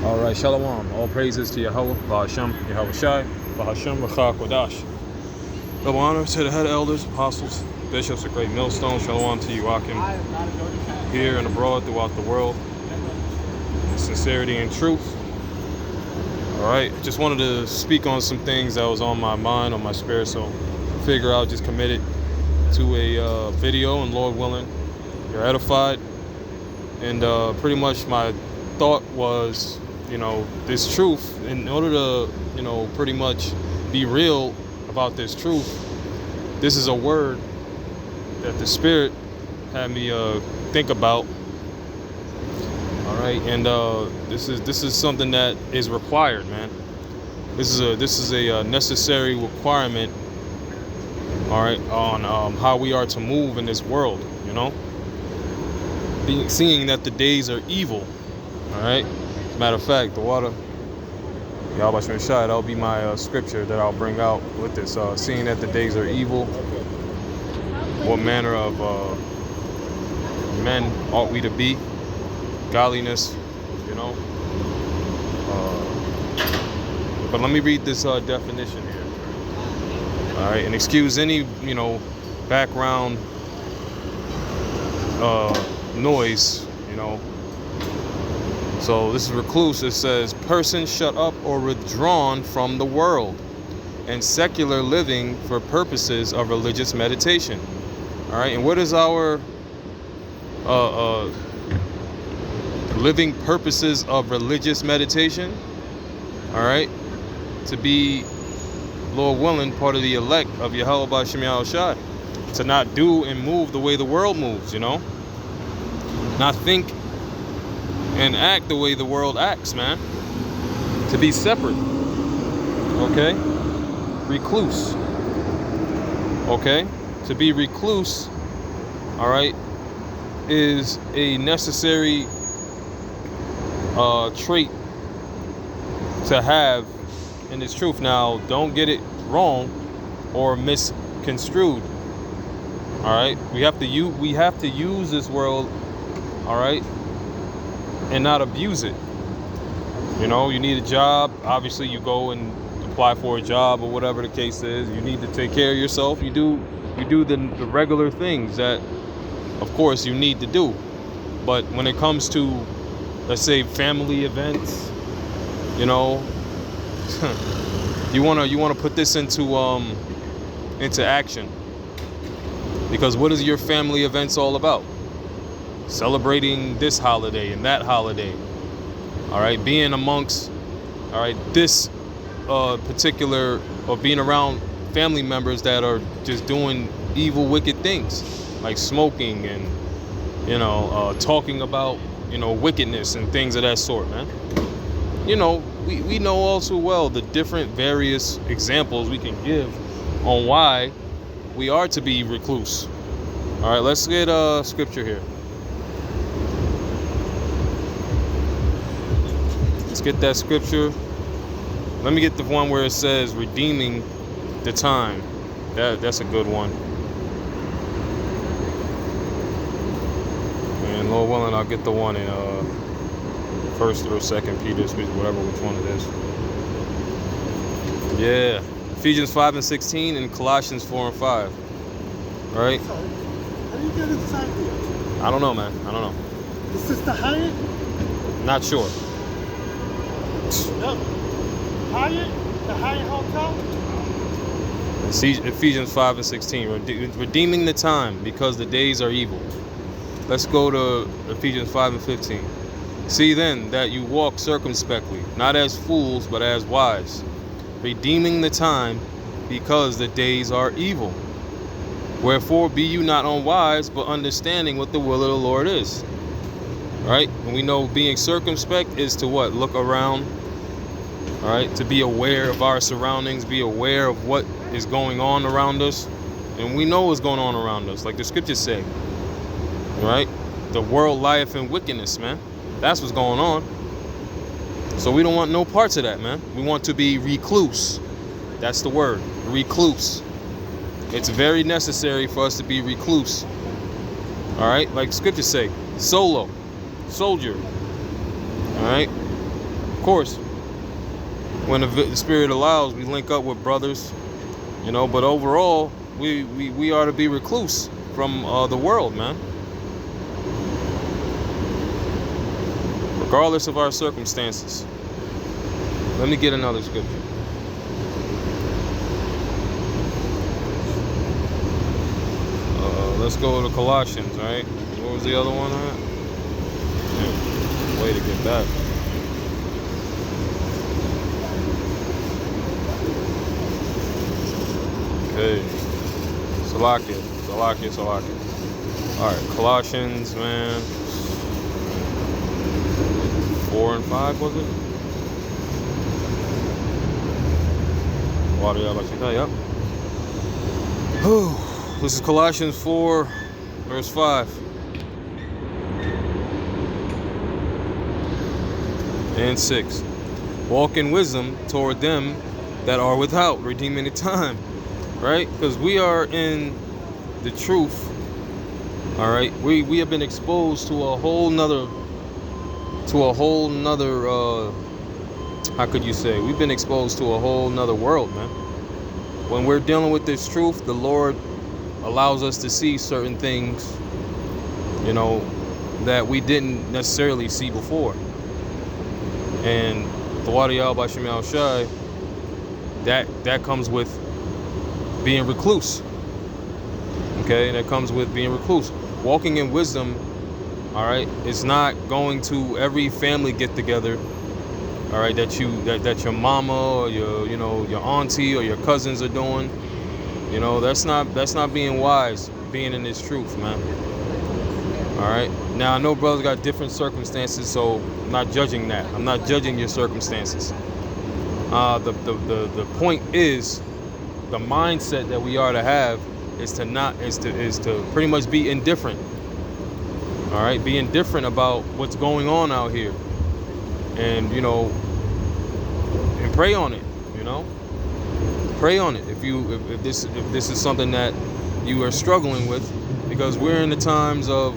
All right, Shalom. All praises to Yahweh, Bahashem, Yahweh Shai, Bahashem, Rachak, Wadash. Double honor to the head elders, apostles, bishops, a great millstone. Shalom to you, Akim, here and abroad throughout the world. In sincerity and truth. All right, just wanted to speak on some things that was on my mind, on my spirit, so figure I'll just commit it to a video, and Lord willing, you're edified. And pretty much my thought was, this truth, in order to, pretty much be real about this truth, this is a word that the Spirit had me think about. All right, and this is something that is required, man. This is a necessary requirement. All right, on how we are to move in this world, seeing that the days are evil. All right. As a matter of fact, the water, Yahweh Shai, that'll be my scripture that I'll bring out with this. Seeing that the days are evil, what manner of men ought we to be? Godliness, But let me read this definition here. All right, and excuse any, background noise, So this is recluse. It says, person shut up or withdrawn from the world and secular living for purposes of religious meditation. All right, and what is our living purposes of religious meditation? All right, to be, Lord willing, part of the elect of Yahweh B'Shem Yahweh Shai, to not do and move the way the world moves, not think and act the way the world acts, man. To be separate. Okay? Recluse. Okay? To be recluse, all right, is a necessary trait to have in this truth. Now, don't get it wrong or misconstrued. All right? We have to use this world, all right, and not abuse it. You need a job. Obviously, you go and apply for a job or whatever the case is. You need to take care of yourself. You do the regular things that, of course, you need to do. But when it comes to, let's say, family events, you wanna put this into action. Because what is your family events all about? Celebrating this holiday and that holiday, all right, being amongst, all right, this particular, or being around family members that are just doing evil, wicked things, like smoking and, talking about, wickedness and things of that sort, man. We know all too well the different various examples we can give on why we are to be recluse. All right, let's get scripture here. Let's get that scripture. Let me get the one where it says redeeming the time. That's a good one. And Lord willing, I'll get the one in 1st or 2nd Peter, whatever, which one it is. Yeah. Ephesians 5:16 and Colossians 4:5. All right? So, how do you get inside here? I don't know, man. I don't know. The Sister Hyatt? Not sure. Yep. Hyatt? The Hyatt Hotel? Ephesians 5:16. Redeeming the time because the days are evil. Let's go to Ephesians 5:15. See then that you walk circumspectly, not as fools, but as wise, redeeming the time because the days are evil. Wherefore be you not unwise, but understanding what the will of the Lord is. Right? And we know being circumspect is to what? Look around. All right? To be aware of our surroundings, be aware of what is going on around us. And we know what's going on around us, like the scriptures say. Right? The world lieth in wickedness, man. That's what's going on. So we don't want no parts of that, man. We want to be recluse. That's the word, recluse. It's very necessary for us to be recluse. All right, like scriptures say, soldier. All right, course, when the Spirit allows, we link up with brothers, you know. But overall, we are to be recluse from the world, man. Regardless of our circumstances. Let me get another scripture. Let's go to Colossians, right? What was the other one at? Yeah, way to get that. Okay. Salakia. Alright, Colossians, man. 4 and 5, was it? Yep. This is Colossians 4, verse 5. And 6. Walk in wisdom toward them that are without, redeeming the time. Right? Because we are in the truth. Alright? We have been exposed to a whole nother how could you say, we've been exposed to a whole nother world, man. When we're dealing with this truth, the Lord allows us to see certain things, you know, that we didn't necessarily see before. And Thawadi Bashim Al Shai, that comes with being recluse. Okay, that comes with being recluse. Walking in wisdom, all right, it's not going to every family get together, all right, that your mama or your auntie or your cousins are doing. You know, that's not being wise, being in this truth, man. All right. Now I know brothers got different circumstances, so I'm not judging that. I'm not judging your circumstances. The point is, the mindset that we are to have is to pretty much be indifferent. All right, be indifferent about what's going on out here, and and pray on it. Pray on it if this is something that you are struggling with, because we're in the times of,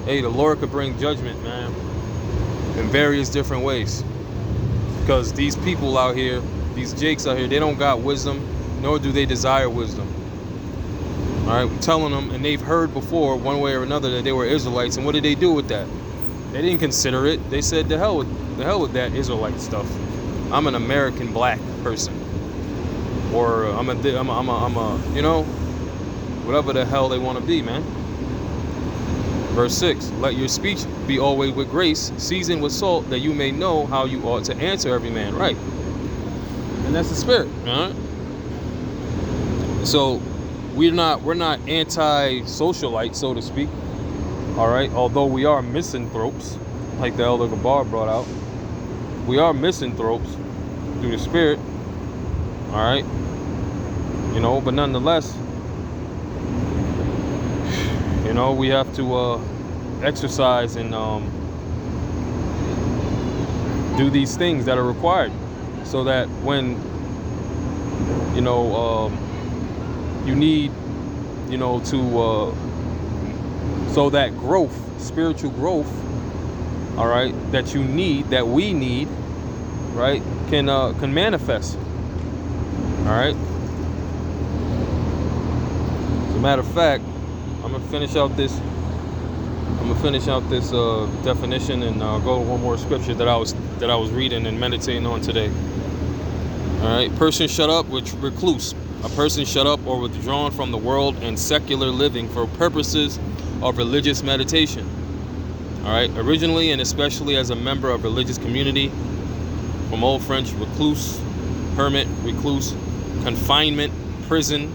hey, the Lord could bring judgment, man, in various different ways. Because these people out here, these jakes out here, they don't got wisdom, nor do they desire wisdom. All right, I'm telling them, and they've heard before, one way or another, that they were Israelites. And what did they do with that? They didn't consider it. They said, the hell with that Israelite stuff. I'm an American black person, or I'm a whatever the hell they want to be, man. Verse 6, let your speech be always with grace, seasoned with salt, that you may know how you ought to answer every man right. And that's the spirit, all right? So we're not anti-socialites, so to speak, all right? Although we are misanthropes, like the Elder Gabar brought out. We are misanthropes through the spirit, all right? But nonetheless, we have to exercise and do these things that are required, so that when you need so that growth, spiritual growth, all right, that we need, right, can manifest. All right. As a matter of fact, I'm gonna finish out this definition and go to one more scripture that I was reading and meditating on today. All right, person shut up, recluse, a person shut up or withdrawn from the world and secular living for purposes of religious meditation. All right, originally and especially as a member of religious community, from Old French recluse, hermit, recluse, confinement, prison,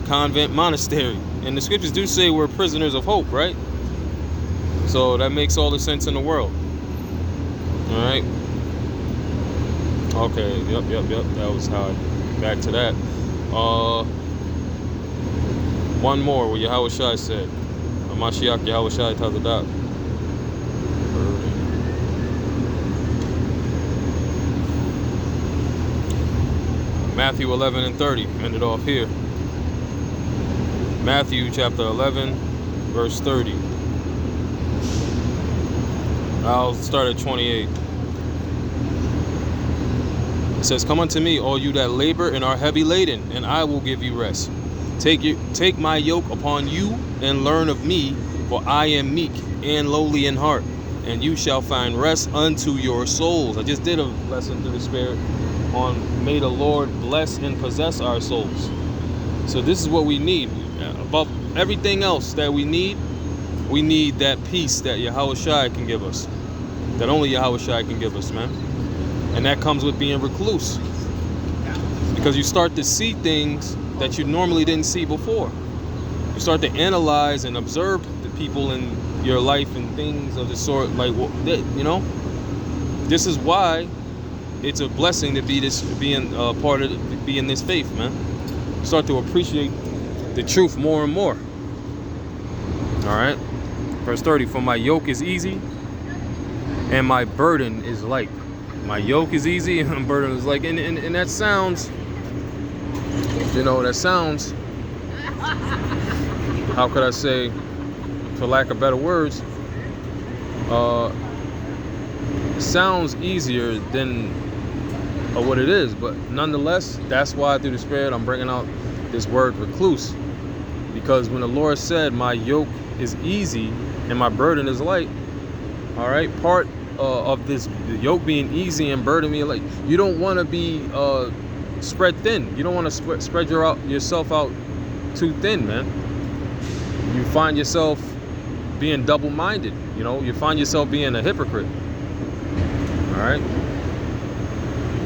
convent, monastery. And the scriptures do say we're prisoners of hope, right? So that makes all the sense in the world. All right. Okay. Yep. That was how I back to that. One more. What Yahweh Shai said. Mashiach Yahweh Shai Tazadak. Matthew 11 and 30. Ended off here. Matthew chapter 11, verse 30. I'll start at 28. It says, come unto me, all you that labor and are heavy laden, and I will give you rest. Take my yoke upon you and learn of me, for I am meek and lowly in heart, and you shall find rest unto your souls. I just did a lesson through the Spirit on may the Lord bless and possess our souls. So this is what we need. Above everything else that we need that peace that Yahushua can give us. That only Yahushua can give us, man. And that comes with being recluse. Because you start to see things that you normally didn't see before. You start to analyze and observe the people in your life and things of the sort, like, you know, this is why it's a blessing to be part of being this faith, man. Start to appreciate the truth more and more. All right, verse 30. For my yoke is easy and my burden is light. My yoke is easy and my burden is light. And that sounds, you know, that sounds, how could I say, for lack of better words, sounds easier than what it is. But nonetheless, that's why through the Spirit I'm bringing out this word recluse. Because when the Lord said my yoke is easy and my burden is light, all right, part of this, the yoke being easy and burden being light, you don't want to be spread thin. You don't want to spread yourself out too thin, man. You find yourself being double-minded. You know, you find yourself being a hypocrite. All right.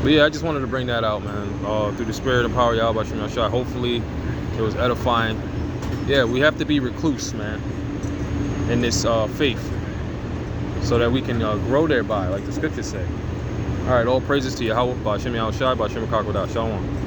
But yeah, I just wanted to bring that out, man. Through the Spirit and power of Yahweh Shem Yahshua. Hopefully it was edifying. Yeah, we have to be recluse, man, in this faith, so that we can grow thereby, like the scriptures say. All right, all praises to Yahweh, Ba'ashem Yahushai, Ba'ashem Kakodah. Shalom.